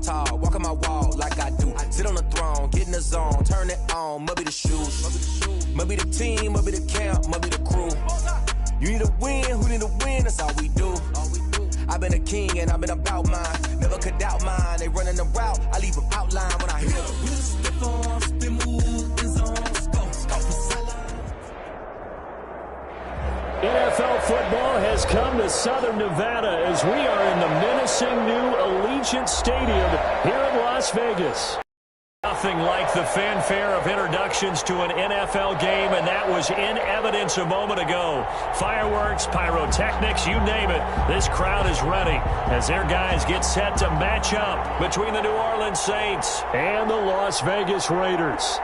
tall, walk on my wall like I do. Sit on the throne, get in the zone, turn it on, must be the shoes. Must be the team, must be the camp, must be the crew. You need a win, who need a win, that's all we do. I've been a king and I've been about mine. Never could doubt mine, they running the route, I leave them outline when I hit them. NFL football has come to Southern Nevada as we are in the menacing new Allegiant Stadium here in Las Vegas. Nothing like the fanfare of introductions to an NFL game, and that was in evidence a moment ago. Fireworks, pyrotechnics, you name it. This crowd is ready as their guys get set to match up between the New Orleans Saints and the Las Vegas Raiders.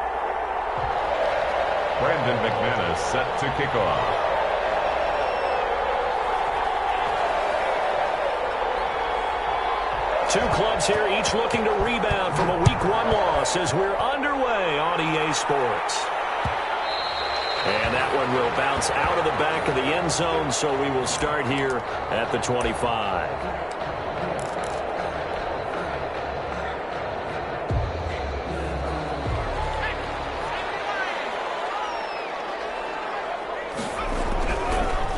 Brandon McManus set to kick off. Two clubs here, each looking to rebound from a Week 1 loss as we're underway on EA Sports. And that one will bounce out of the back of the end zone, so we will start here at the 25.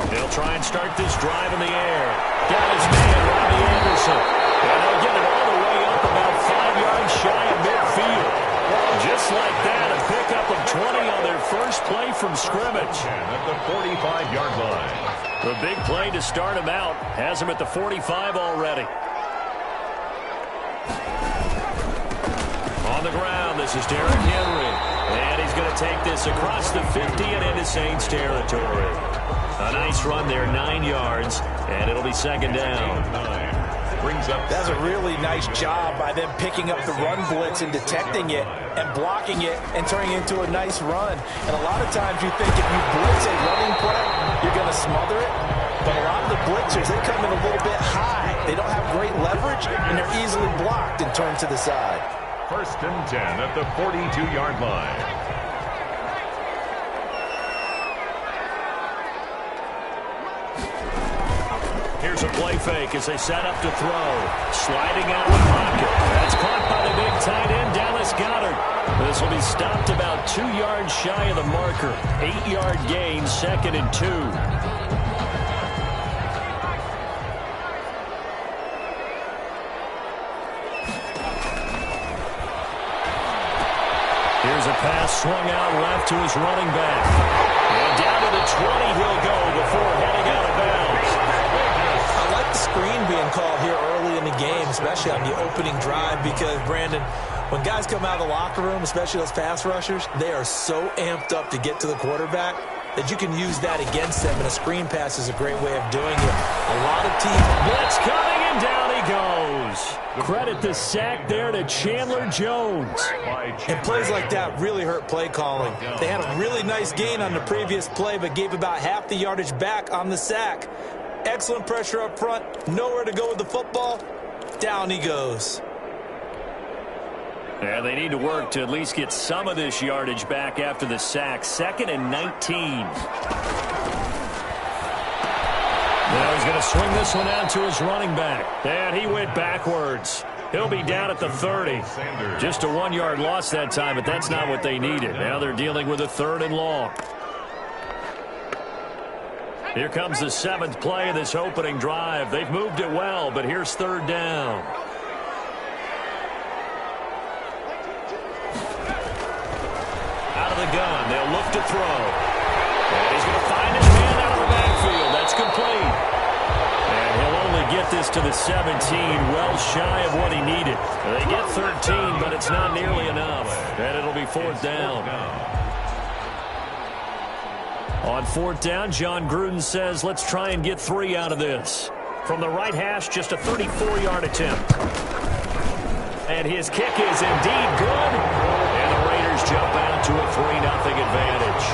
They'll try and start this drive in the air. Got his man, Robbie Anderson. And they'll get it all the way up about 5 yards shy of midfield. Just like that, a pickup of 20 on their first play from scrimmage. At the 45-yard line. The big play to start him out has him at the 45 already. On the ground, this is Derrick Henry. And he's going to take this across the 50 and into Saints territory. A nice run there, 9 yards, and it'll be second down. That's a really nice job by them picking up the run blitz and detecting it and blocking it and turning it into a nice run. And a lot of times you think if you blitz a running play, you're going to smother it. But a lot of the blitzers, they come in a little bit high. They don't have great leverage, and they're easily blocked and turned to the side. 1st and 10 at the 42-yard line. Here's a play fake as they set up to throw. Sliding out of the pocket. That's caught by the big tight end, Dallas Goedert. This will be stopped about 2 yards shy of the marker. 8-yard gain, 2nd and 2. Here's a pass swung out left to his running back. And down to the 20 he'll go before heading out of bounds. I like the screen being called here early in the game, especially on the opening drive, because, Brandon, when guys come out of the locker room, especially those pass rushers, they are so amped up to get to the quarterback that you can use that against them, and a screen pass is a great way of doing it. A lot of teams... Blitz coming, and down he goes. Credit the sack there to Chandler Jones. And plays like that really hurt play calling. They had a really nice gain on the previous play, but gave about half the yardage back on the sack. Excellent pressure up front. Nowhere to go with the football. Down he goes. And they need to work to at least get some of this yardage back after the sack. 2nd and 19. Now he's going to swing this one out to his running back. And he went backwards. He'll be down at the 30. Just a 1-yard loss that time, but that's not what they needed. Now they're dealing with a 3rd and long. Here comes the 7th play of this opening drive. They've moved it well, but here's 3rd down. Out of the gun, they'll look to throw. And he's going to find his man out of the backfield. That's complete. And he'll only get this to the 17, well shy of what he needed. They get 13, but it's not nearly enough. And it'll be 4th down. On 4th down, John Gruden says, let's try and get 3 out of this. From the right hash, just a 34-yard attempt. And his kick is indeed good. And the Raiders jump out to a 3-0 advantage.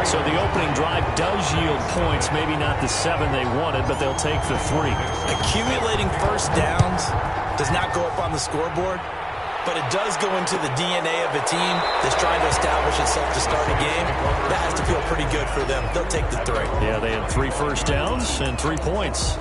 So the opening drive does yield points, maybe not the 7 they wanted, but they'll take the 3. Accumulating first downs does not go up on the scoreboard, but it does go into the DNA of a team that's trying to establish itself to start a game. That has to feel pretty good for them. They'll take the 3. Yeah, they had 3 first downs and 3 points.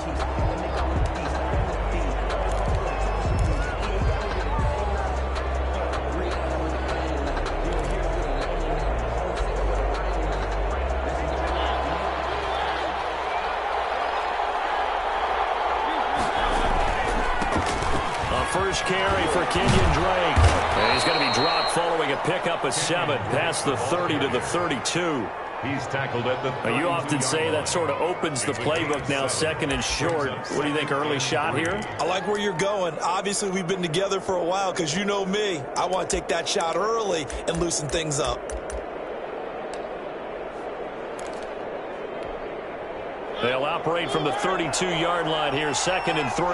first carry for Kenyon Drake. And he's going to be dropped following a pickup of 7 past the 30 to the 32. He's tackled at the You often say that sort of opens the playbook now, second and short. What do you think, early shot here? I like where you're going. Obviously, we've been together for a while because you know me. I want to take that shot early and loosen things up. They'll operate from the 32-yard line here, 2nd and 3.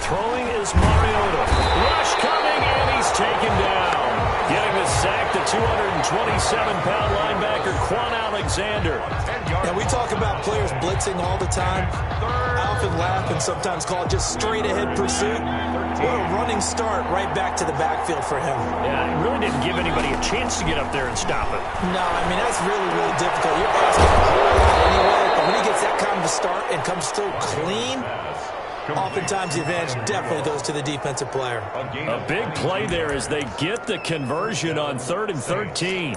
Throwing is Mariota. Rush coming, and he's taken down. Getting the sack, the 227-pound linebacker, Quan Alexander. Now, we talk about players blitzing all the time. I often laugh and sometimes call it just straight-ahead pursuit. What a running start right back to the backfield for him. Yeah, it really didn't give anybody a chance to get up there and stop it. No, I mean, that's really, really difficult. You're asking a whole lot anyway, but when he gets that kind of a start and comes through clean, oftentimes the advantage definitely goes to the defensive player. A big play there as they get the conversion on 3rd and 13.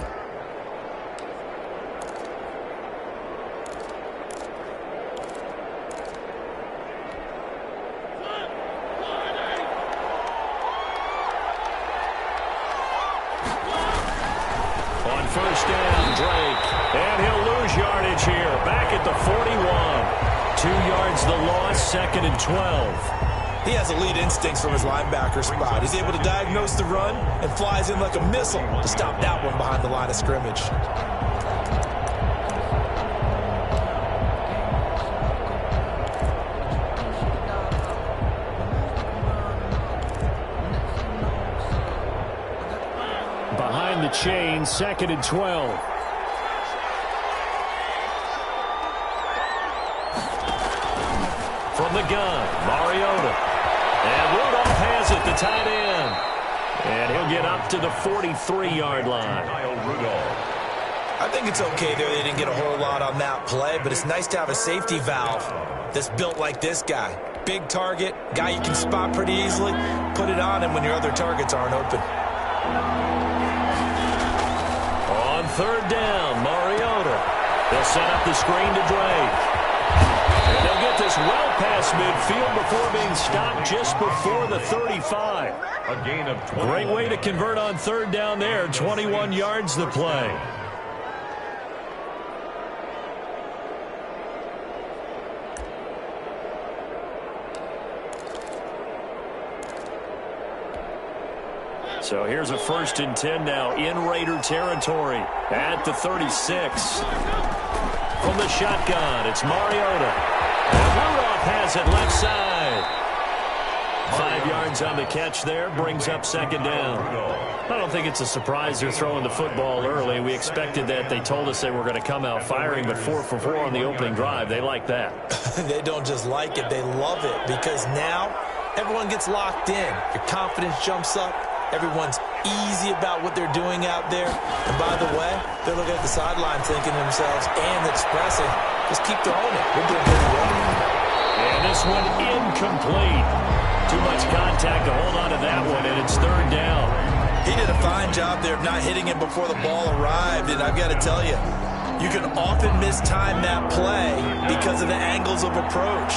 On first down, Drake. And he'll lose yardage here. Back at the 41. 2 yards the loss, 2nd and 12. He has elite instincts from his linebacker spot. He's able to diagnose the run and flies in like a missile to stop that one behind the line of scrimmage. Behind the chain, 2nd and 12. From the gun, Mariota. And Rudolph has it, the tight end. And he'll get up to the 43-yard line. I think it's okay there. They didn't get a whole lot on that play, but it's nice to have a safety valve that's built like this guy. Big target, guy you can spot pretty easily. Put it on him when your other targets aren't open. On 3rd down, Mariota. They'll set up the screen to Drake. And they'll get this well past midfield before being stopped just before the 35. A gain of 20. Great way to convert on 3rd down there. 21 yards the play. So here's a 1st and 10 now in Raider territory at the 36. From the shotgun, it's Mariota. And Rudolph has it left side. 5 yards on the catch there, brings up 2nd down. I don't think it's a surprise they're throwing the football early. We expected that. They told us they were going to come out firing, but 4 for 4 on the opening drive. They like that. They don't just like it, they love it, because now everyone gets locked in. Your confidence jumps up. Everyone's easy about what they're doing out there. And by the way, they're looking at the sideline thinking to themselves and expressing, just keep throwing it. We're doing really well. And this one incomplete. Too much contact to hold on to that one, and it's 3rd down. He did a fine job there of not hitting it before the ball arrived. And I've got to tell you, you can often mistime that play because of the angles of approach.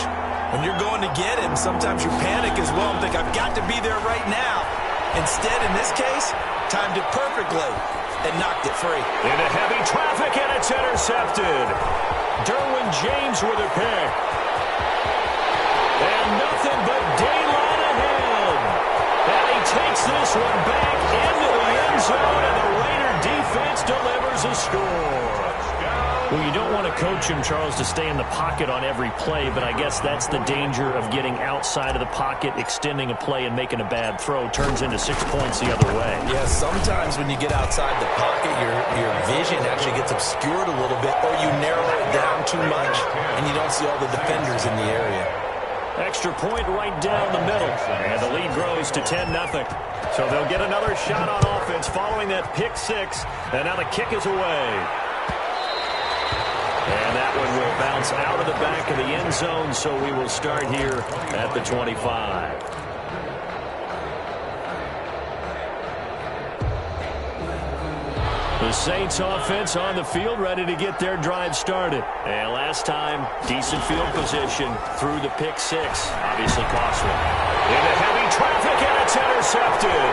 When you're going to get him, sometimes you panic as well and think, I've got to be there right now. Instead, in this case, timed it perfectly and knocked it free. Into heavy traffic, and it's intercepted. Derwin James with a pick. And nothing but daylight ahead. And he takes this one back into the end zone, and the Raider defense delivers a score. Well, you don't want to coach him, Charles, to stay in the pocket on every play, but I guess that's the danger of getting outside of the pocket, extending a play, and making a bad throw. Turns into 6 points the other way. Yeah, sometimes when you get outside the pocket, your vision actually gets obscured a little bit, or you narrow it down too much, and you don't see all the defenders in the area. Extra point right down the middle, and the lead grows to 10-0. So they'll get another shot on offense following that pick 6, and now the kick is away. And that one will bounce out of the back of the end zone, so we will start here at the 25. The Saints offense on the field, ready to get their drive started. And last time, decent field position through the pick six. Obviously costly. Into heavy traffic, and it's intercepted.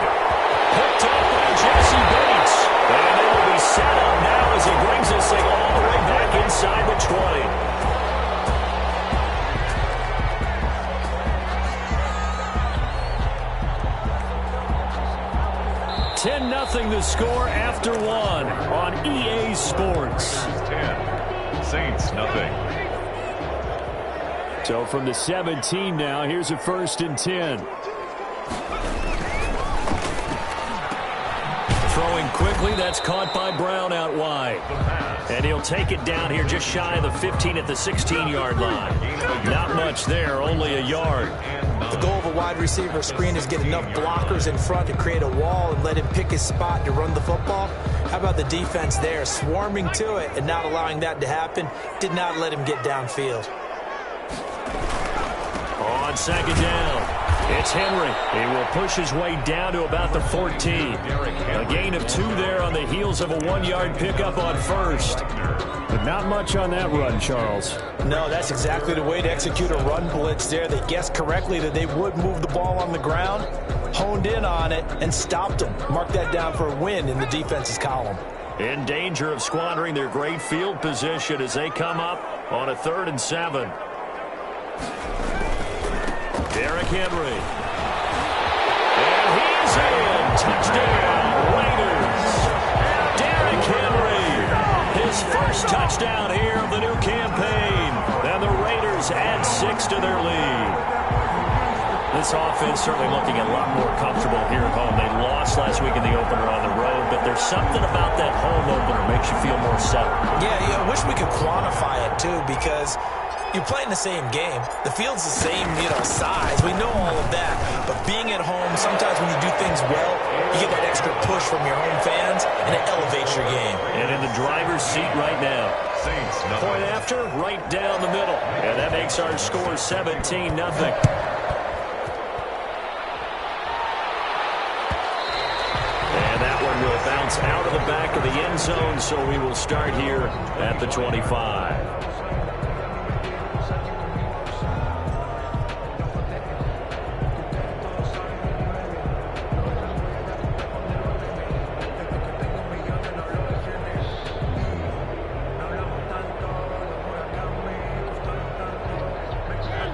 Picked up by Jesse Bates. And it will be set up now as he brings this thing all the way back inside the 20. 10-0 the score after one on EA Sports. 10. Saints, nothing. So from the 17 now, here's a 1st and 10. Throwing quickly, that's caught by Brown out wide. And he'll take it down here just shy of the 15 at the 16-yard line. Not much there, only a yard. The goal of a wide receiver screen is get enough blockers in front to create a wall and let him pick his spot to run the football. How about the defense there, swarming to it and not allowing that to happen? Did not let him get downfield. On 2nd down, it's Henry. He will push his way down to about the 14. A gain of 2 there on the heels of a 1-yard pickup on 1st. But not much on that run, Charles. No, that's exactly the way to execute a run blitz there. They guessed correctly that they would move the ball on the ground, honed in on it, and stopped them. Mark that down for a win in the defense's column. In danger of squandering their great field position as they come up on a 3rd and 7. Derrick Henry. And he's in. Touchdown, Raiders. Derrick Henry. His first touchdown here of the new campaign. And the Raiders add 6 to their lead. This offense certainly looking a lot more comfortable here at home. They lost last week in the opener on the road, but there's something about that home opener makes you feel more settled. Yeah, I wish we could quantify it, too, because you're playing the same game. The field's the same, size. We know all of that. But being at home, sometimes when you do things well, you get that extra push from your home fans, and it elevates your game. And in the driver's seat right now. Saints, nothing. Point after, right down the middle. And that makes our score 17-0. And that one will bounce out of the back of the end zone, so we will start here at the 25.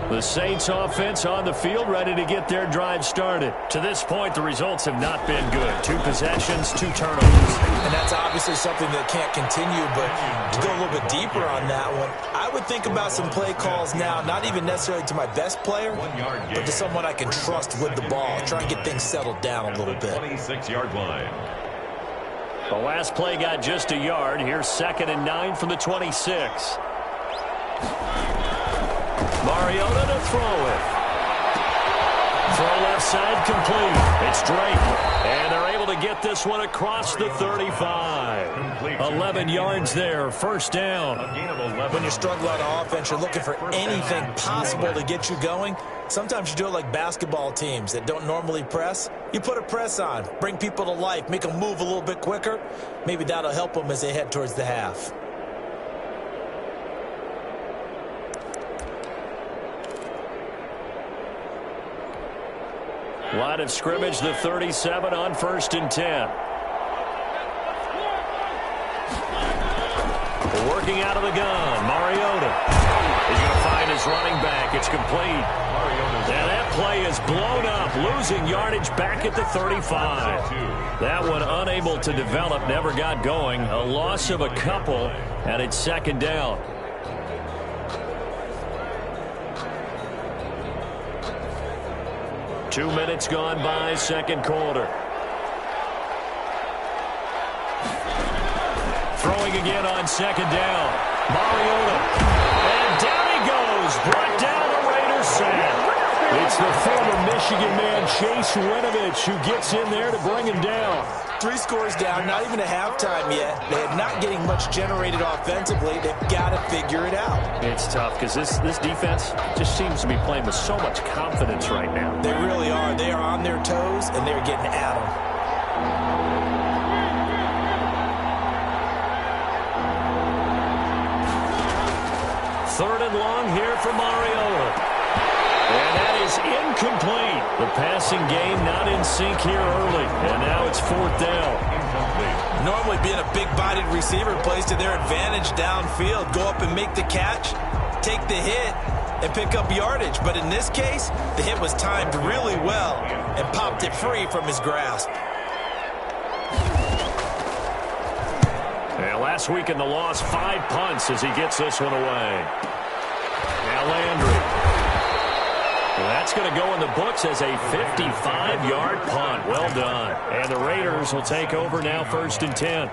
The Saints offense on the field, ready to get their drive started. To this point, the results have not been good. 2 possessions, 2 turnovers. And that's obviously something that can't continue, but to go a little bit deeper on that one, I would think about some play calls now, not even necessarily to my best player, but to someone I can trust with the ball. Try and get things settled down a little bit. 26-yard line. The last play got just a yard. Here's 2nd and 9 from the 26. Mariota to throw it. Throw left side complete. It's Drake. And they're able to get this one across the 35. 11 yards there. 1st down. When you struggle on offense, you're looking for anything possible to get you going. Sometimes you do it like basketball teams that don't normally press. You put a press on, bring people to life, make them move a little bit quicker. Maybe that'll help them as they head towards the half. Line of scrimmage, the 37 on 1st and 10. Working out of the gun, Mariota. He's going to find his running back. It's complete. And that play is blown up, losing yardage back at the 35. That one unable to develop, never got going. A loss of a couple, and it's 2nd down. Two minutes gone by, 2nd quarter. Throwing again on 2nd down. Mariota. And down he goes. Brought down the Raiders sack. It's the former Michigan man, Chase Winovich, who gets in there to bring him down. 3 scores down, not even a halftime yet. They're not getting much generated offensively. They've got to figure it out. It's tough because this defense just seems to be playing with so much confidence right now. They really are. They are on their toes, and they're getting at them. 3rd and long here for Mariota. And that is incomplete. The passing game not in sync here early. And now it's 4th down. Normally being a big-bodied receiver plays to their advantage downfield. Go up and make the catch, take the hit, and pick up yardage. But in this case, the hit was timed really well and popped it free from his grasp. And last week in the loss, 5 punts as he gets this one away. Now Landry. Well, that's going to go in the books as a 55-yard punt. Well done. And the Raiders will take over now 1st and 10.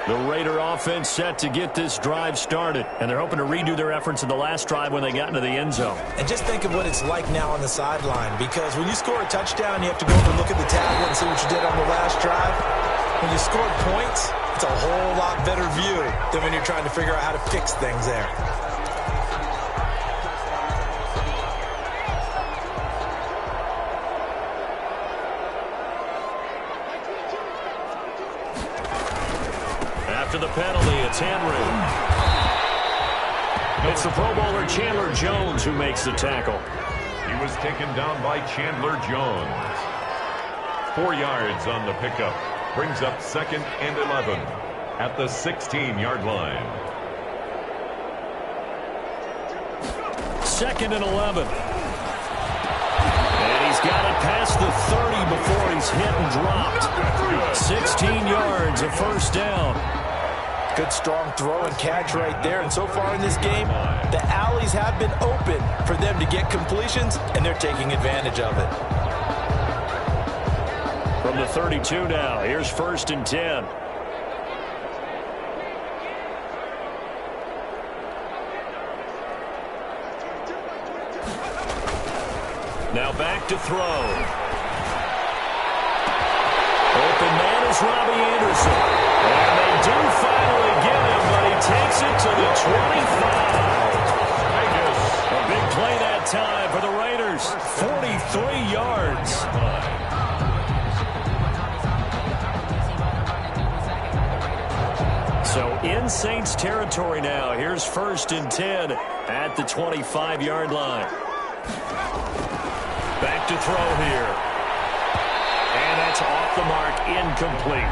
The Raider offense set to get this drive started. And they're hoping to redo their efforts in the last drive when they got into the end zone. And just think of what it's like now on the sideline. Because when you score a touchdown, you have to go over and look at the tablet and see what you did on the last drive. When you scored points, it's a whole lot better view than when you're trying to figure out how to fix things there. After the penalty, it's Henry. It's the Pro Bowler Chandler Jones who makes the tackle. He was taken down by Chandler Jones. 4 yards on the pickup. Brings up 2nd and 11 at the 16-yard line. 2nd and 11. And he's got it past the 30 before he's hit and dropped. 16 yards, a 1st down. Good strong throw and catch right there. And so far in this game, the alleys have been open for them to get completions, and they're taking advantage of it. From the 32 now, here's 1st and 10. Now back to throw. Open man is Robbie Anderson. And they do finally get him, but he takes it to the 25. A big play that time for the Raiders. 43 yards. So in Saints territory now. Here's 1st and 10 at the 25-yard line. Back to throw here. And that's off the mark, incomplete.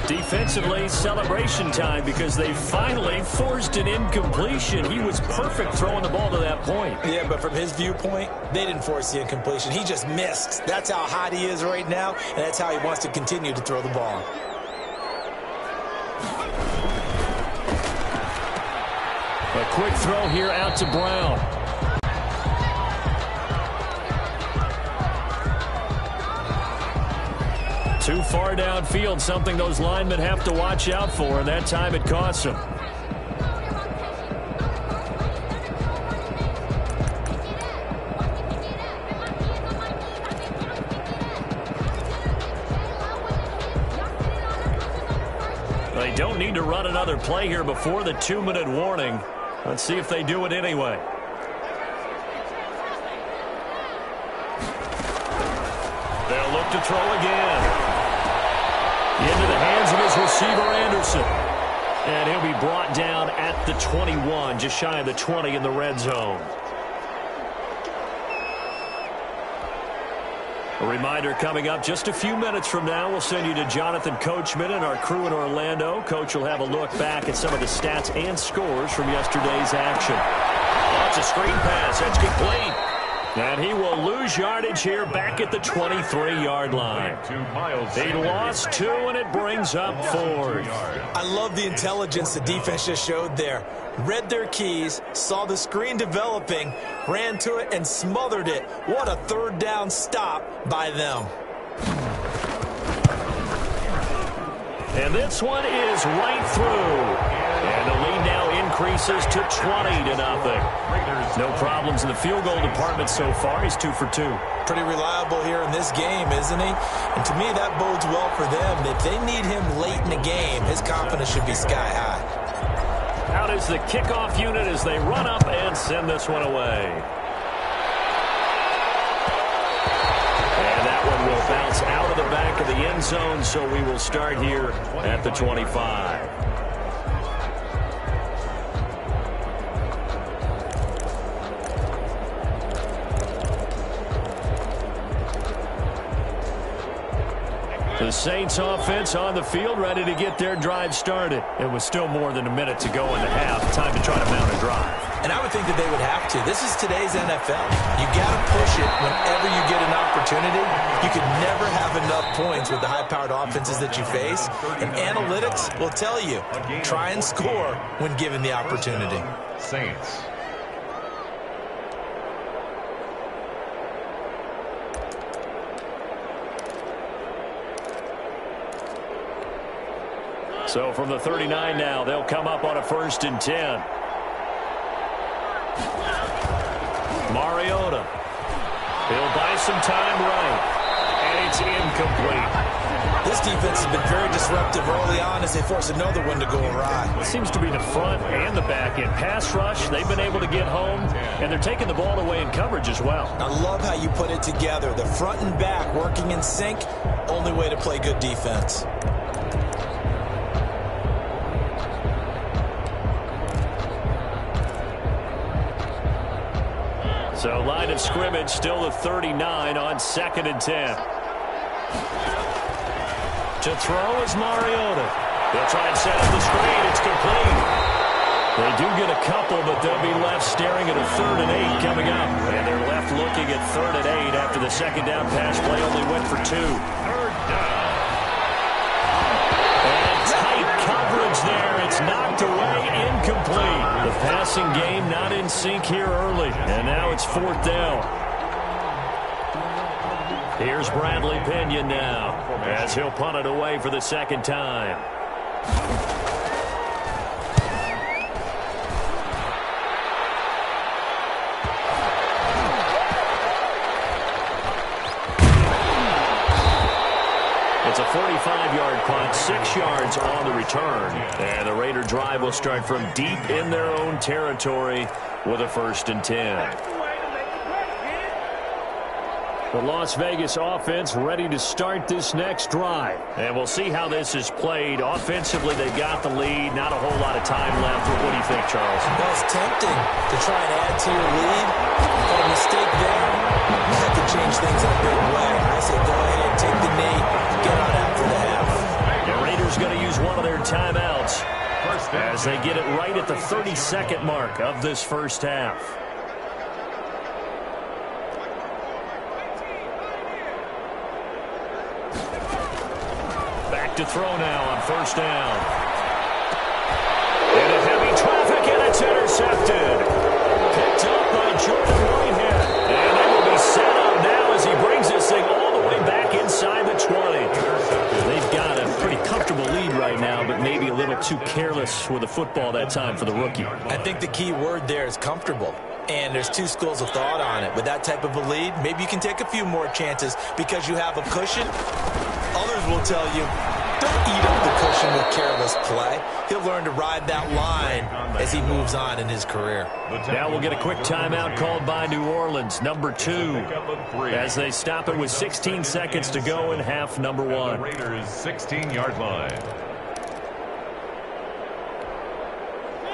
Defensively, celebration time because they finally forced an incompletion. He was perfect throwing the ball to that point. Yeah, but from his viewpoint, they didn't force the incompletion. He just missed. That's how hot he is right now, and that's how he wants to continue to throw the ball. A quick throw here out to Brown. Too far downfield, something those linemen have to watch out for, and that time it costs them. They don't need to run another play here before the 2-minute warning. Let's see if they do it anyway. They'll look to throw again. Into the hands of his receiver, Anderson. And he'll be brought down at the 21, just shy of the 20 in the red zone. A reminder coming up just a few minutes from now. We'll send you to Jonathan Coachman and our crew in Orlando. Coach will have a look back at some of the stats and scores from yesterday's action. Oh, it's a screen pass. That's complete. And he will lose yardage here back at the 23-yard line. He lost 2, and it brings up 4th. I love the intelligence the defense just showed there. Read their keys, saw the screen developing, ran to it, and smothered it. What a 3rd down stop by them. And this one is right through. And the lead now increases to 20-0. No problems in the field goal department so far. He's 2 for 2. Pretty reliable here in this game, isn't he? And to me, that bodes well for them. If they need him late in the game, his confidence should be sky high. Out is the kickoff unit as they run up and send this one away. And that one will bounce out of the back of the end zone, so we will start here at the 25. The Saints offense on the field, ready to get their drive started. It was still more than a minute to go in the half. Time to try to mount a drive. And I would think that they would have to. This is today's NFL. You got to push it whenever you get an opportunity. You could never have enough points with the high-powered offenses that you face. And analytics will tell you, try and score when given the opportunity. Saints. So from the 39 now, they'll come up on a 1st and 10. Mariota. He'll buy some time right. And it's incomplete. This defense has been very disruptive early on as they force another one to go awry. It seems to be the front and the back end. Pass rush, they've been able to get home, and they're taking the ball away in coverage as well. I love how you put it together. The front and back working in sync, only way to play good defense. So line of scrimmage still the 39 on 2nd and 10. To throw is Mariota. They'll try and set up the screen. It's complete. They do get a couple, but they'll be left staring at a 3rd and 8 coming up. And they're left looking at 3rd and 8 after the second down pass play only went for 2. 3rd down. And tight coverage there. It's knocked away, incomplete. The passing game not in sync here early. And now it's 4th down. Here's Bradley Pinion now as he'll punt it away for the 2nd time. It's a 45-yard punt, 6 yards on the return. And the Raider drive will start from deep in their own territory with a 1st and 10. The Las Vegas offense ready to start this next drive. And we'll see how this is played. Offensively, they've got the lead. Not a whole lot of time left. What do you think, Charles? Well, it's tempting to try and add to your lead. But a mistake there, that could change things in a big way. I say go ahead, take the knee, get on after the half. The Raiders going to use one of their timeouts as they get it right at the 32nd mark of this first half. To throw now on 1st down. Into heavy traffic, and it's intercepted. Picked up by Jordan Whitehead. And they will be set up now as he brings this thing all the way back inside the 20. They've got a pretty comfortable lead right now, but maybe a little too careless with the football that time for the rookie. I think the key word there is comfortable. And there's 2 schools of thought on it. With that type of a lead, maybe you can take a few more chances because you have a cushion. Others will tell you, don't eat up the cushion with careless play. He'll learn to ride that line as he moves on in his career. Now we'll get a quick timeout called by New Orleans, number 2, as they stop it with 16 seconds to go in half number 1. Raiders 16-yard line.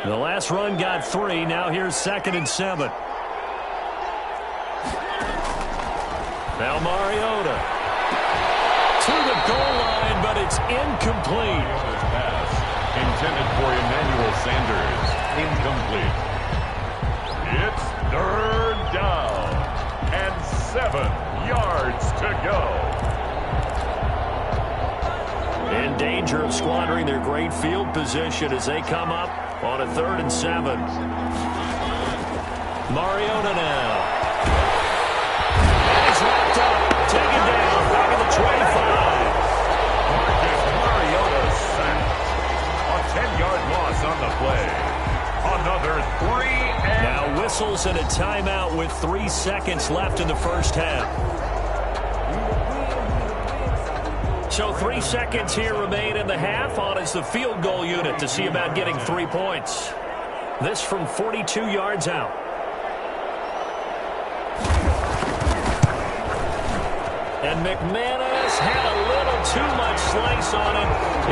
The last run got 3. Now here's 2nd and 7. Now Mariota to the goal line, but it's incomplete. Pass intended for Emmanuel Sanders. Incomplete. It's 3rd down and 7 yards to go. In danger of squandering their great field position as they come up on a 3rd and 7. Mariota now. And he's wrapped up, taken down, back at the 25. Mariota sacked. A 10-yard loss on the play. Another 3 and... Now whistles and a timeout with 3 seconds left in the first half. So 3 seconds here remain in the half. On is the field goal unit to see about getting 3 points. This from 42 yards out. And McManus had a little too much slice on it.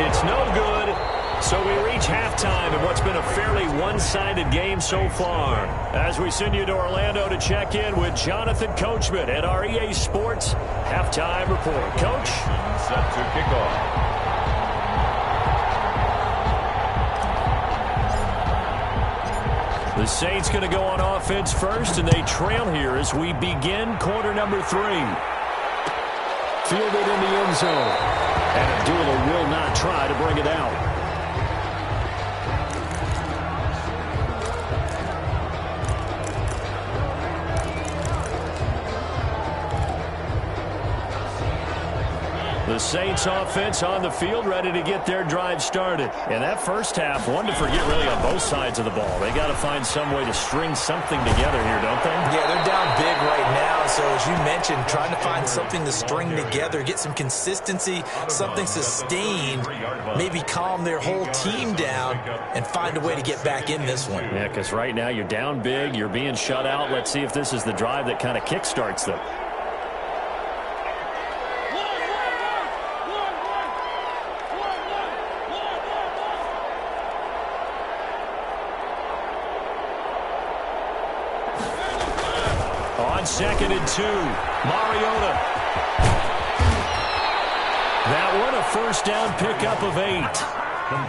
It's no good. So we reach halftime in what's been a fairly one-sided game so far. As we send you to Orlando to check in with Jonathan Coachman at our EA Sports Halftime Report. Coach? Set to kick off. The Saints going to go on offense first, and they trail here as we begin quarter number 3. Fielded in the end zone. And Abdullah will not try to bring it out. The Saints offense on the field, ready to get their drive started. And that first half, one to forget really on both sides of the ball. They got to find some way to string something together here, don't they? Yeah, they're down big right now. So as you mentioned, trying to find something to string together, get some consistency, something sustained, maybe calm their whole team down and find a way to get back in this one. Yeah, because right now you're down big, you're being shut out. Let's see if this is the drive that kind of kickstarts them. On 2nd and 2, Mariota. That one a first down pickup of 8.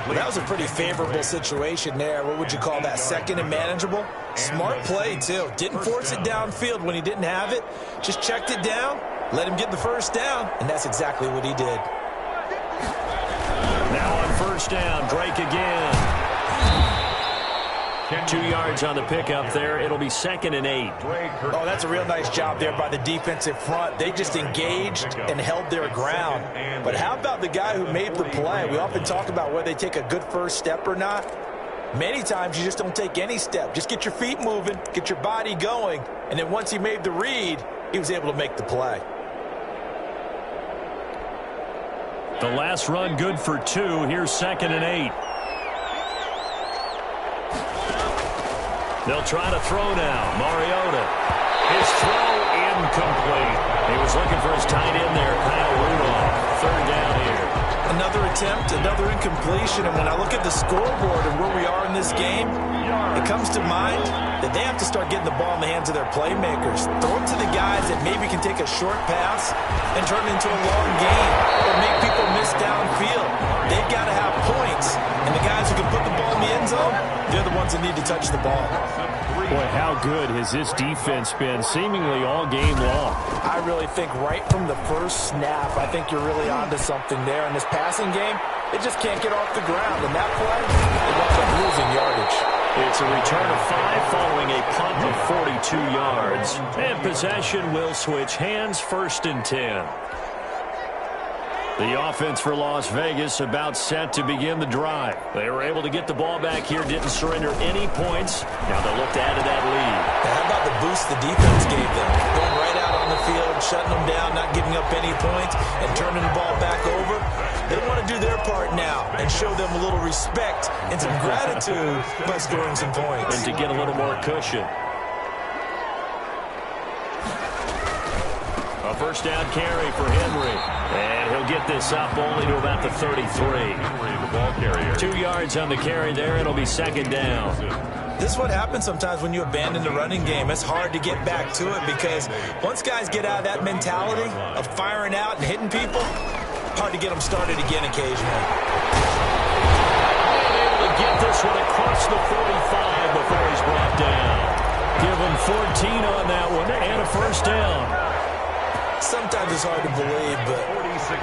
Well, that was a pretty favorable situation there. What would you call that? Second and manageable? Smart play, too. Didn't force it downfield when he didn't have it. Just checked it down, let him get the first down, and that's exactly what he did. Now on first down, Drake again. 2 yards on the pickup there. It'll be 2nd and 8. Oh, that's a real nice job there by the defensive front. They just engaged and held their ground. But how about the guy who made the play? We often talk about whether they take a good first step or not. Many times you just don't take any step. Just get your feet moving, get your body going, and then once he made the read, he was able to make the play. The last run good for 2. Here's 2nd and 8. They'll try to throw now. Mariota. His throw incomplete. He was looking for his tight end there, Kyle Rudolph. 3rd down here. Another attempt, another incompletion. And when I look at the scoreboard and where we are in this game, it comes to mind that they have to start getting the ball in the hands of their playmakers. Throw it to the guys that maybe can take a short pass and turn it into a long game or make people miss downfield. They've got to have points. And the guys who can put the ball in the end zone, they're the ones that need to touch the ball. Boy, how good has this defense been seemingly all game long? I really think right from the first snap, I think you're really onto something there. In this passing game, it just can't get off the ground. And that play, they wound up losing yardage. It's a return of 5 following a punt of 42 yards. And possession will switch hands, 1st and 10. The offense for Las Vegas about set to begin the drive. They were able to get the ball back here, didn't surrender any points. Now they'll look to add to that lead. Now, how about the boost the defense gave them? Going right out on the field, shutting them down, not giving up any points, and turning the ball back over. They want to do their part now and show them a little respect and some gratitude by scoring some points. And to get a little more cushion. A first down carry for Henry. And he'll get this up only to about the 33. The ball carrier. 2 yards on the carry there. It'll be 2nd down. This is what happens sometimes when you abandon the running game. It's hard to get back to it because once guys get out of that mentality of firing out and hitting people, hard to get them started again occasionally. And able to get this one across the 45 before he's brought down. Give him 14 on that one and a first down. Sometimes it's hard to believe, but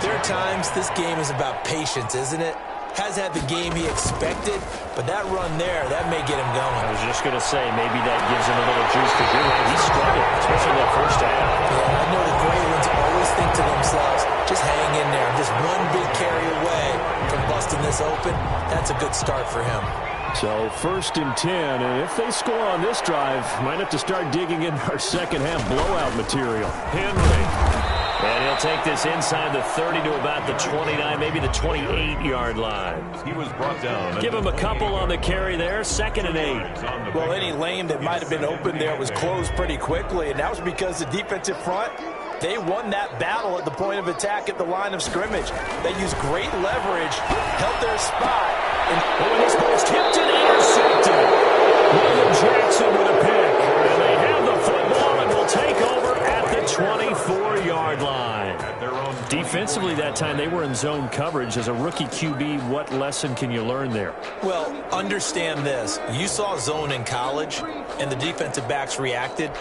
there are times this game is about patience, isn't it? Has had the game he expected, but that run there, that may get him going. I was just going to say, maybe that gives him a little juice because you're right, he struggled, especially that first half. Yeah, I know the great ones always think to themselves, just hang in there. Just one big carry away from busting this open. That's a good start for him. So 1st and 10, and if they score on this drive, might have to start digging in our second half blowout material. Henry. And he'll take this inside the 30 to about the 29, maybe the 28-yard line. He was brought down. Give him a couple on the carry there, 2nd and 8. Well, any lane that might have been open there was closed pretty quickly, and that was because the defensive front, they won that battle at the point of attack at the line of scrimmage. They used great leverage, held their spot, Oh, and this ball's tipped and intercepted. William Jackson with a pick. And they have the football and will take over at the 24-yard line. Defensively that time, they were in zone coverage. As a rookie QB, what lesson can you learn there? Well, understand this. You saw zone in college, and the defensive backs reacted,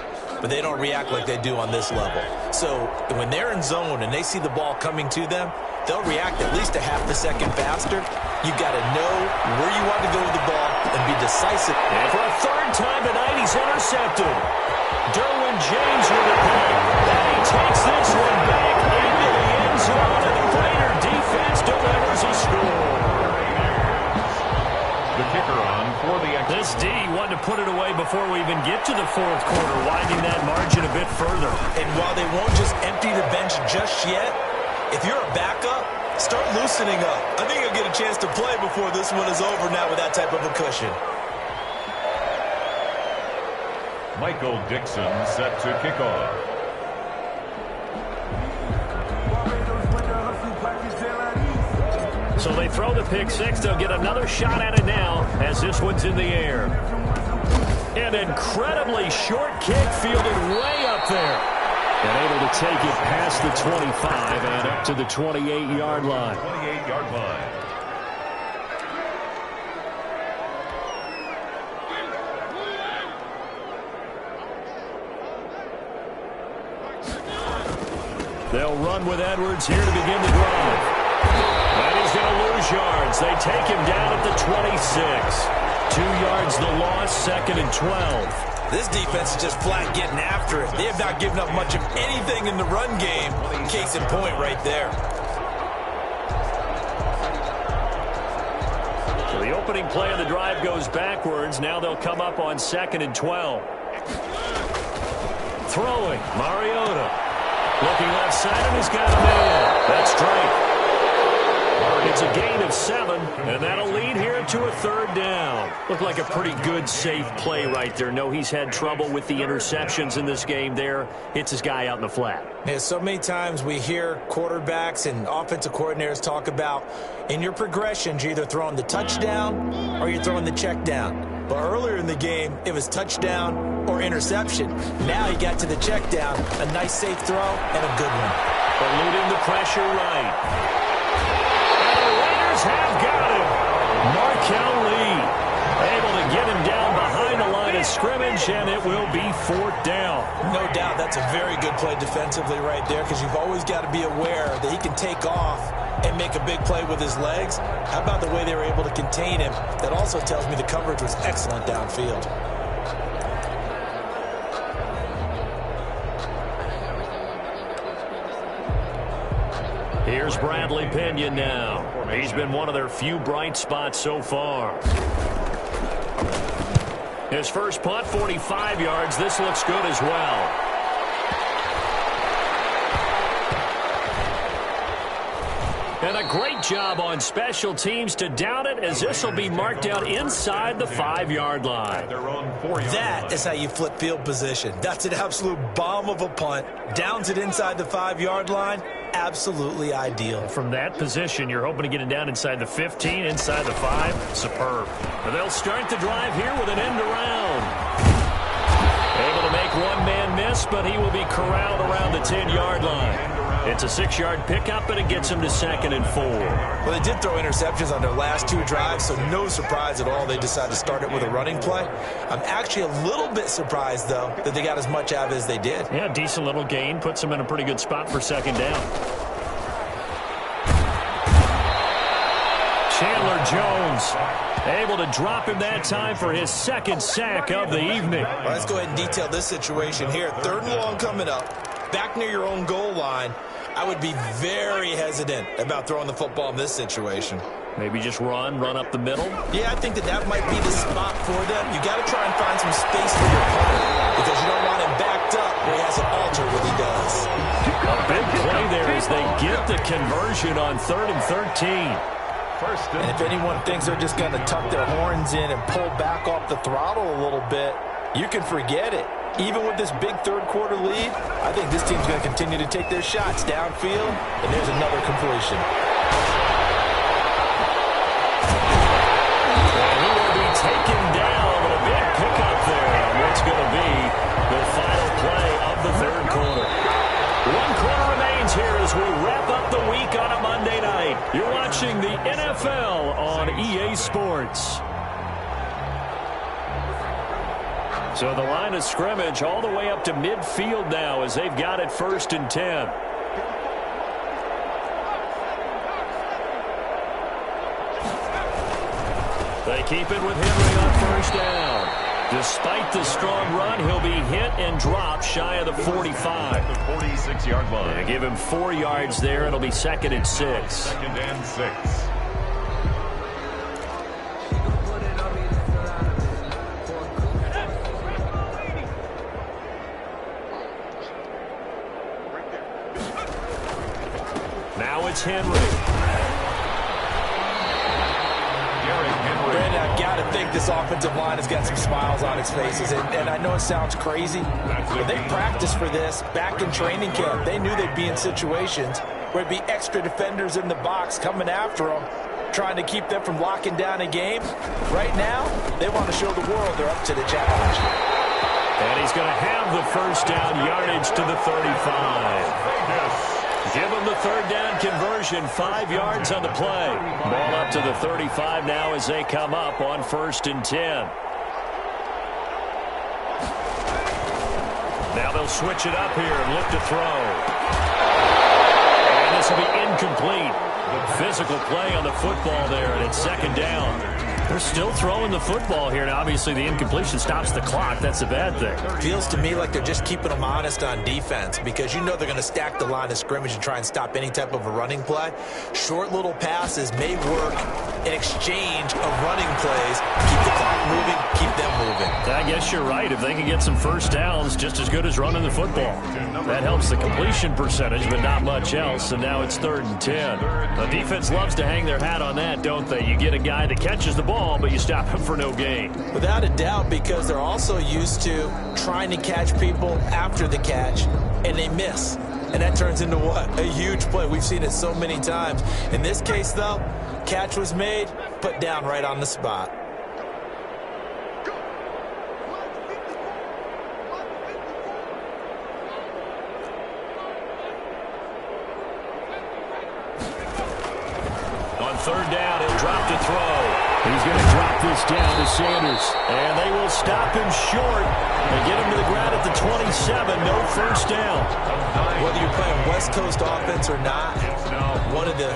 but they don't react like they do on this level. So when they're in zone and they see the ball coming to them, they'll react at least a half a second faster. You got to know where you want to go with the ball and be decisive. And for a third time tonight, he's intercepted. Derwin James with a pick. And he takes this one back into the end zone, and the Raider defense delivers a score. The kicker on for the extra. This D wanted to put it away before we even get to the fourth quarter, widening that margin a bit further. And while they won't just empty the bench just yet, if you're a backup, start loosening up. I think you'll get a chance to play before this one is over now with that type of a cushion. Michael Dixon set to kick off. So they throw the pick six. They'll get another shot at it now as this one's in the air. An incredibly short kick fielded way up there. And able to take it past the 25 and up to the 28-yard line. 28-yard line. They'll run with Edwards here to begin the drive. And he's going to lose yards. They take him down at the 26. 2 yards the loss, second and 12. This defense is just flat getting after it. They have not given up much of anything in the run game. Case in point right there. So the opening play of the drive goes backwards. Now they'll come up on second and 12. Throwing, Mariota. Looking left side, and he's got a man. That's straight. It's a gain of 7, and that'll lead here to a third down. Looked like a pretty good, safe play right there. No, he's had trouble with the interceptions in this game there. Hits his guy out in the flat. Yeah, so many times we hear quarterbacks and offensive coordinators talk about in your progressions, you're either throwing the touchdown or you're throwing the check down. But earlier in the game, it was touchdown or interception. Now he got to the check down, a nice safe throw, and a good one. Eluding the pressure right. And the Raiders have got him. Markel Lee able to get him down behind the line of scrimmage, and it will be fourth down. No doubt that's a very good play defensively right there, because you've always got to be aware that he can take off and make a big play with his legs. How about the way they were able to contain him? That also tells me the coverage was excellent downfield. Here's Bradley Pinion now. He's been one of their few bright spots so far. His first punt, 45 yards. This looks good as well. And a great job on special teams to down it, as this will be marked out inside the 5-yard line. That is how you flip field position. That's an absolute bomb of a punt. Downs it inside the 5-yard line. Absolutely ideal. From that position, you're hoping to get it down inside the 15, inside the 5. Superb. And they'll start the drive here with an end around. Able to make one man miss, but he will be corralled around the 10-yard line. It's a 6-yard pickup, and it gets him to second and 4. Well, they did throw interceptions on their last 2 drives, so no surprise at all they decided to start it with a running play. I'm actually a little bit surprised, though, that they got as much out of it as they did. Yeah, decent little gain. Puts them in a pretty good spot for second down. Chandler Jones able to drop him that time for his second sack of the evening. Well, let's go ahead and detail this situation here. 3rd and long coming up. Back near your own goal line. I would be very hesitant about throwing the football in this situation. Maybe just run up the middle? Yeah, I think that might be the spot for them. You got to try and find some space for your opponent, because you don't want him backed up where he has an altar when he does. A big play there as they get the conversion on 3rd and 13. And if anyone thinks they're just going to tuck their horns in and pull back off the throttle a little bit, you can forget it. Even with this big 3rd quarter lead, I think this team's going to continue to take their shots downfield, and there's another completion. Sports. So the line of scrimmage all the way up to midfield now as they've got it 1st and 10. They keep it with Henry on 1st down. Despite the strong run, he'll be hit and dropped shy of the 45. The 46-yard line. They give him 4 yards there. It'll be 2nd and 6. 2nd and 6. Now it's Henry. Brandon, I've got to think this offensive line has got some smiles on its faces. And I know it sounds crazy, but they practiced for this back in training camp. They knew they'd be in situations where it'd be extra defenders in the box coming after them, trying to keep them from locking down a game. Right now, they want to show the world they're up to the challenge. And he's going to have the 1st down, yardage to the 35. Give him the 3rd down conversion, 5 yards on the play. Ball up to the 35 now as they come up on 1st and 10. Now they'll switch it up here and look to throw. And this will be incomplete. Physical play on the football there, and it's 2nd down. They're still throwing the football here, and obviously the incompletion stops the clock. That's a bad thing. Feels to me like they're just keeping them honest on defense because you know they're going to stack the line of scrimmage and try and stop any type of a running play. Short little passes may work in exchange of running plays. Keep the clock moving, keep them moving. I guess you're right. If they can get some 1st downs, just as good as running the football. That helps the completion percentage, but not much else, and now it's 3rd and 10. The defense loves to hang their hat on that, don't they? You get a guy that catches the ball, but you stop him for no gain. Without a doubt, because they're also used to trying to catch people after the catch, and they miss. And that turns into what? A huge play. We've seen it so many times. In this case, though, catch was made, put down right on the spot. On 3rd down, he'll drop to throw. He's going to drop this down to Sanders. And they will stop him short and get him to the ground at the 27. No 1st down. Whether you're playing West Coast offense or not, one of the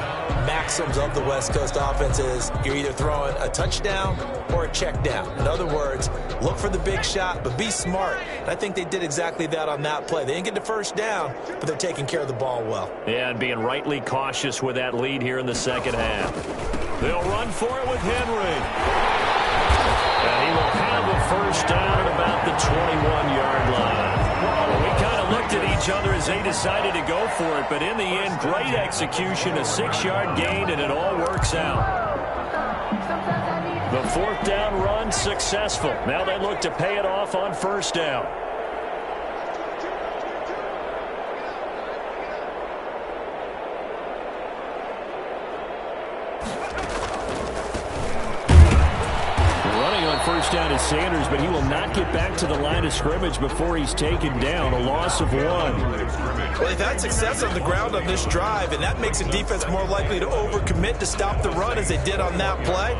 maxims of the West Coast offense is you're either throwing a touchdown or a check down. In other words, look for the big shot, but be smart. And I think they did exactly that on that play. They didn't get the 1st down, but they're taking care of the ball well. Yeah, and being rightly cautious with that lead here in the 2nd half. They'll run for it with Henry. And he will have a 1st down at about the 21-yard line. Well, we kind of looked at each other as they decided to go for it, but in the end, great execution, a 6-yard gain, and it all works out. The 4th down run successful. Now they look to pay it off on 1st down. On 1st down is Sanders, but he will not get back to the line of scrimmage before he's taken down. A loss of 1. Well, they've had success on the ground on this drive, and that makes the defense more likely to overcommit to stop the run as they did on that play.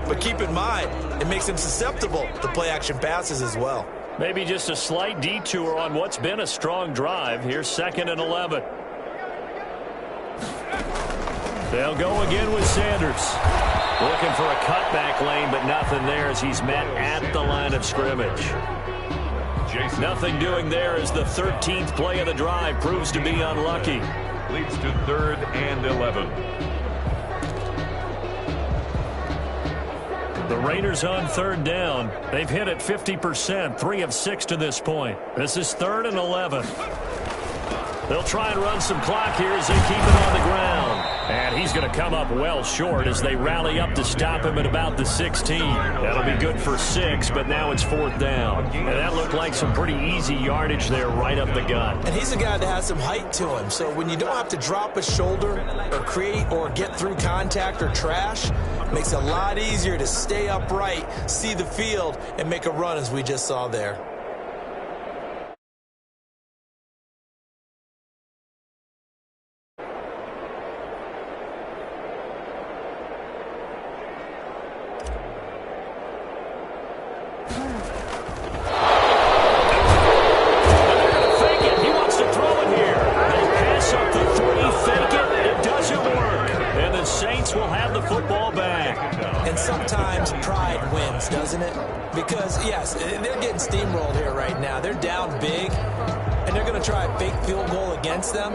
But keep in mind, it makes them susceptible to play-action passes as well. Maybe just a slight detour on what's been a strong drive. Here's 2nd and 11. They'll go again with Sanders. Looking for a cutback lane, but nothing there as he's met at the line of scrimmage. Nothing doing there as the 13th play of the drive proves to be unlucky. Leads to 3rd and 11. The Raiders on 3rd down. They've hit it 50%, 3 of 6 to this point. This is 3rd and 11. They'll try and run some clock here as they keep it on the ground. And he's going to come up well short as they rally up to stop him at about the 16. That'll be good for 6, but now it's 4th down. And that looked like some pretty easy yardage there right up the gut. And he's a guy that has some height to him. So when you don't have to drop a shoulder or create or get through contact or trash, it makes it a lot easier to stay upright, see the field, and make a run as we just saw there. try a fake field goal against them.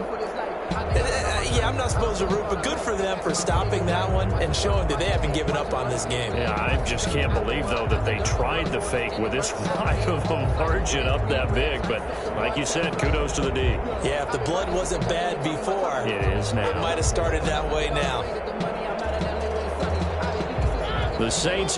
Yeah, I'm not supposed to root, but good for them for stopping that one and showing that they haven't given up on this game. Yeah, I just can't believe, though, that they tried the fake with this wide of a margin up that big. But like you said, kudos to the D. Yeah, if the blood wasn't bad before, it is now. It might have started that way now. The Saints.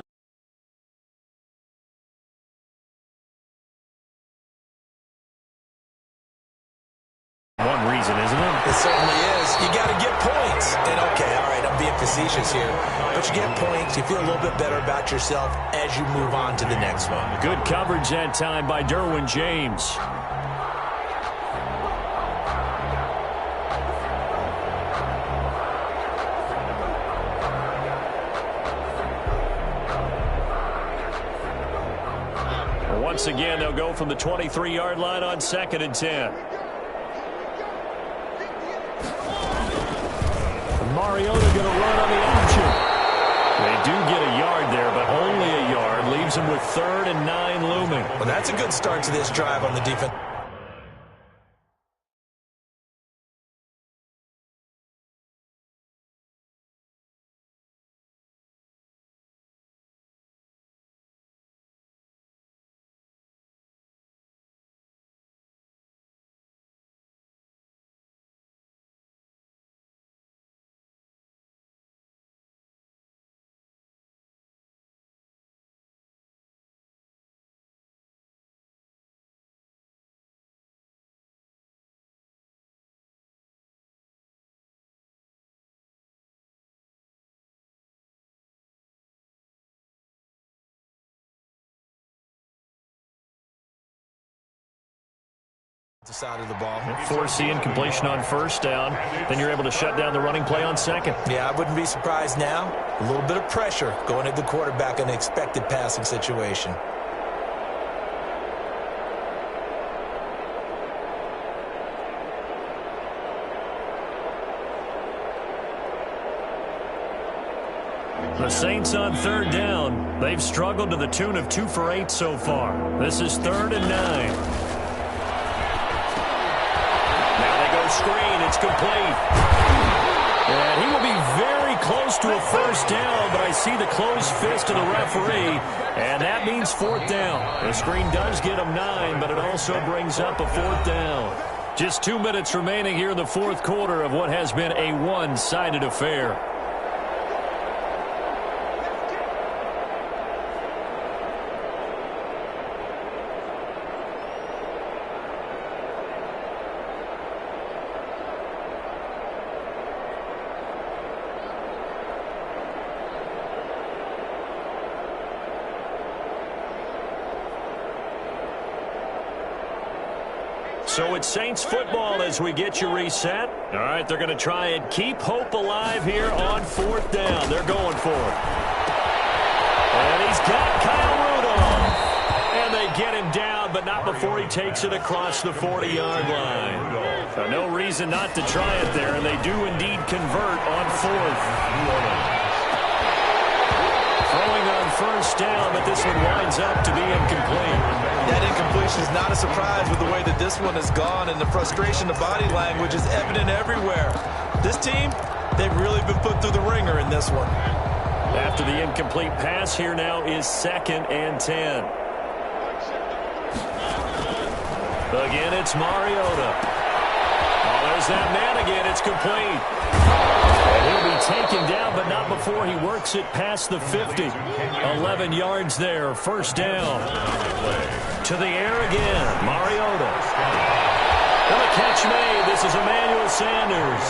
One reason, isn't it? It certainly is. You got to get points. And okay, all right, I'm being facetious here. But you get points, you feel a little bit better about yourself as you move on to the next one. Good coverage that time by Derwin James. Once again, they'll go from the 23-yard line on 2nd and 10. Mariota going to run on the option. They do get a yard there, but only a yard. Leaves them with 3rd and 9 looming. Well, that's a good start to this drive on the defense. Side of the ball. Forcing completion on 1st down. Then you're able to shut down the running play on 2nd. Yeah, I wouldn't be surprised now. A little bit of pressure going at the quarterback in an expected passing situation. The Saints on 3rd down. They've struggled to the tune of 2 for 8 so far. This is 3rd and 9. Screen, it's complete. And he will be very close to a 1st down, but I see the closed fist of the referee, and that means 4th down. The screen does get him 9, but it also brings up a 4th down. Just 2 minutes remaining here in the 4th quarter of what has been a one-sided affair. So it's Saints football as we get you reset. All right, they're going to try and keep hope alive here on 4th down. They're going for it. And he's got Kyle Rudolph. And they get him down, but not before he takes it across the 40-yard line. So no reason not to try it there, and they do indeed convert on 4th. Throwing on 1st down, but this one winds up to be incomplete. That incompletion is not a surprise with the way that this one has gone, and the frustration, the body language is evident everywhere. This team, they've really been put through the ringer in this one. After the incomplete pass, here now is 2nd and 10. Again, it's Mariota. Oh, there's that man again. It's complete. And he'll be taken down, but not before he works it past the 50. 11 yards there. 1st down. To the air again. Mariota. And the catch made. This is Emmanuel Sanders.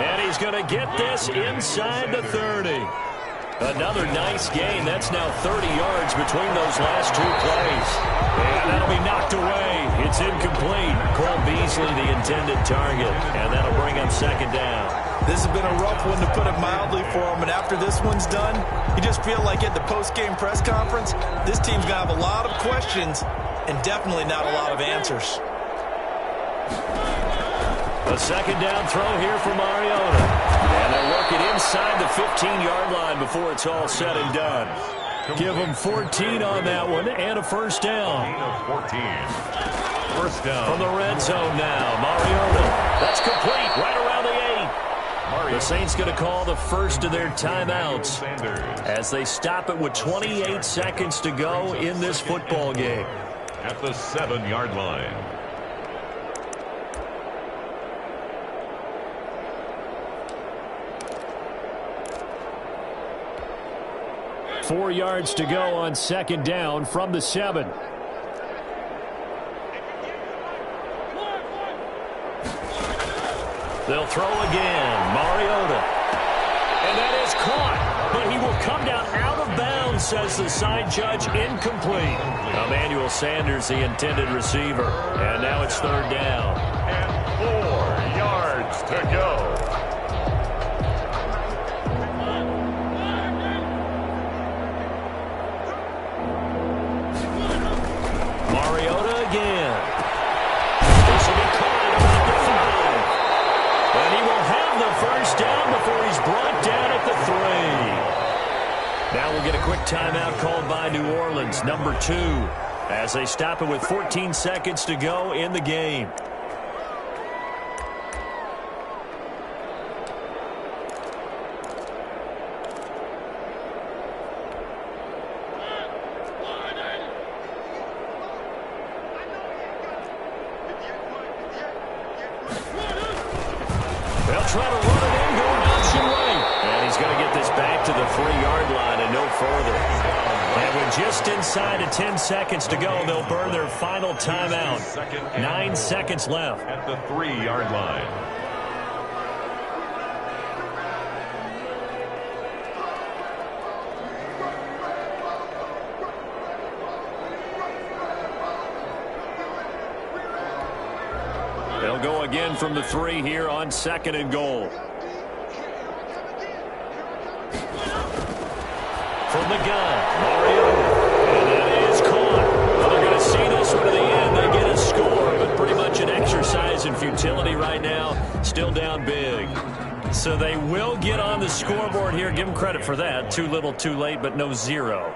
And he's going to get this inside the 30. Another nice gain. That's now 30 yards between those last 2 plays. And that'll be knocked away. It's incomplete. Cole Beasley, the intended target. And that'll bring up 2nd down. This has been a rough one, to put it mildly, for him. And after this one's done, you just feel like at the post-game press conference, this team's going to have a lot of questions and definitely not a lot of answers. A 2nd down throw here for Mariota. And they'll work it inside the 15-yard line before it's all said and done. Give them 14 on that one and a 1st down. First down. From the red zone now, Mariota. That's complete, right around the 8. The Saints going to call the first of their timeouts as they stop it with 28 seconds to go in this football game. At the 7-yard line. Four yards to go on second down from the 7. They'll throw again. Mariota. And that is caught. But he will come down out of bounds, says the side judge. Incomplete. Emmanuel Sanders, the intended receiver. And now it's third down. And 4 yards to go. Mariota again. This will be caught at about the 5. And he will have the first down before he's brought down at the 3. Now we'll get a quick timeout called by New Orleans, number 2, as they stop it with 14 seconds to go in the game. They'll try to run it in, going option right. And he's going to get this back to the 3-yard line and no further. And with just inside of 10 seconds to go, they'll burn their final timeout. 9 seconds left. At the 3-yard line. They'll go again from the 3 here on 2nd and goal. From the gun, Mariota. And that is caught. Well, they're going to see this one to the end. They get a score, but pretty much an exercise in futility right now. Still down big. So they will get on the scoreboard here. Give them credit for that. Too little, too late, but no 0.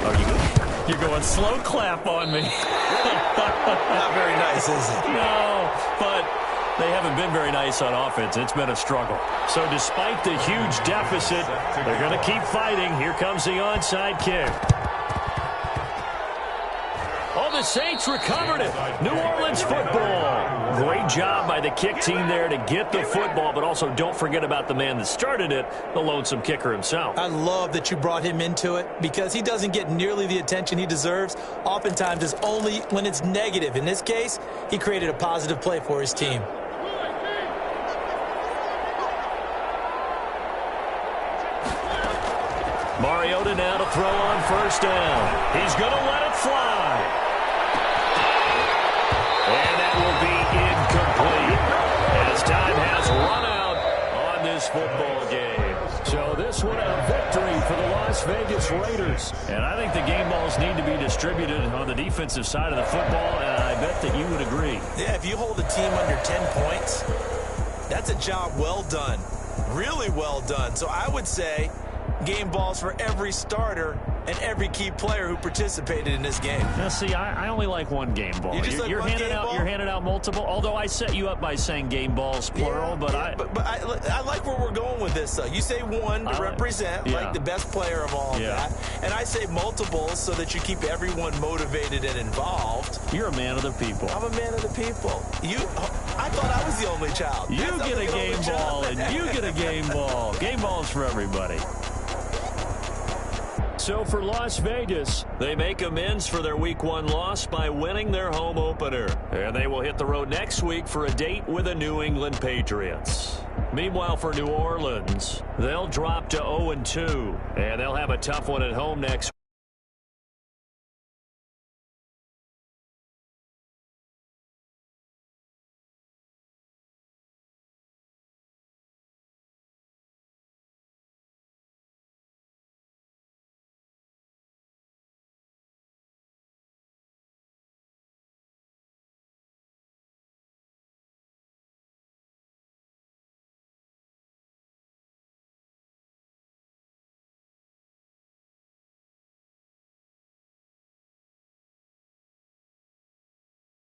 Oh, you're going slow clap on me. Not very nice, is it? No, but they haven't been very nice on offense. It's been a struggle. So despite the huge deficit, they're going to keep fighting. Here comes the onside kick. Oh, the Saints recovered it. New Orleans football. Great job by the kick team there to get the football, but also don't forget about the man that started it, the lonesome kicker himself. I love that you brought him into it because he doesn't get nearly the attention he deserves. Oftentimes it's only when it's negative. In this case, he created a positive play for his team. Mariota now to throw on first down. He's going to let it fly. And that will be incomplete as time has run out on this football game. So this one a victory for the Las Vegas Raiders. And I think the game balls need to be distributed on the defensive side of the football, and I bet that you would agree. Yeah, if you hold a team under 10 points, that's a job well done. Really well done. So I would say game balls for every starter and every key player who participated in this game. Now, see, I only like one game ball. You're handing out multiple. Although I set you up by saying game balls plural, but I like where we're going with this. Though you say one to represent like the best player of all of that, and I say multiples so that you keep everyone motivated and involved. You're a man of the people. I'm a man of the people. I thought I was the only child. You get a game ball, and you get a game ball. Game balls for everybody. So for Las Vegas, they make amends for their Week 1 loss by winning their home opener. And they will hit the road next week for a date with the New England Patriots. Meanwhile, for New Orleans, they'll drop to 0-2. And they'll have a tough one at home next week.